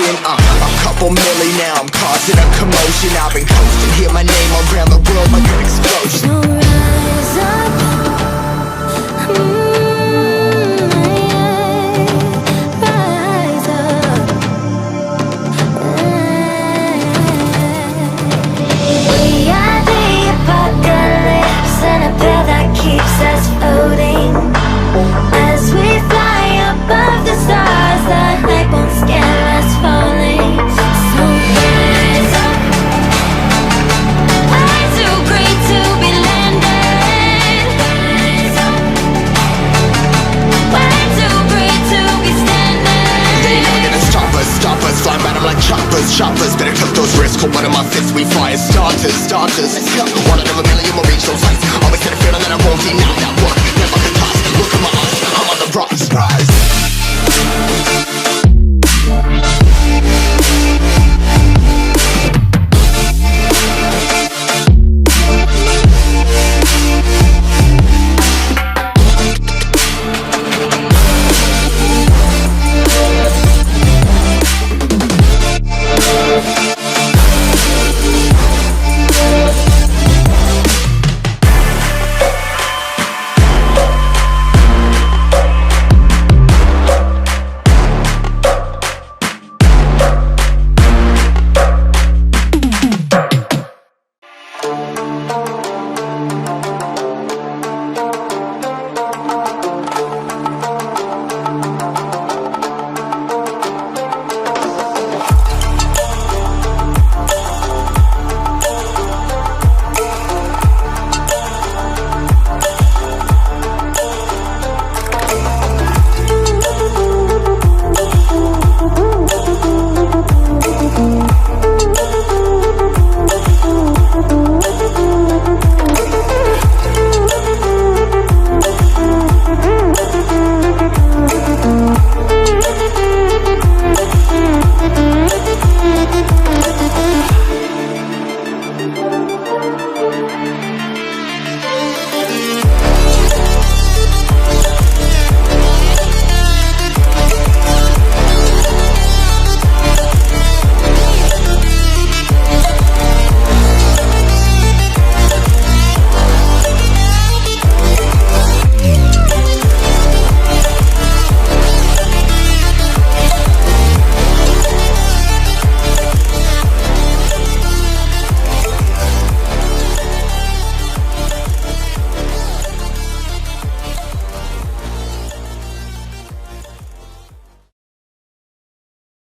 motion. A couple milli now, I'm causing a commotion. I've been coasting, hear my name around the world like an explosion. So rise up, rise up. We are the apocalypse, and a pill that keeps us floating. As we fly above the stars, the hype won't scare us falling. So rise up. I'm too great to be landed. Rise up. Way too great to be standing. They ain't never gonna stop us, flying by them like choppers. Better took those risks, hold one of my fists, we fire starters. Let's go. One out of a million, we'll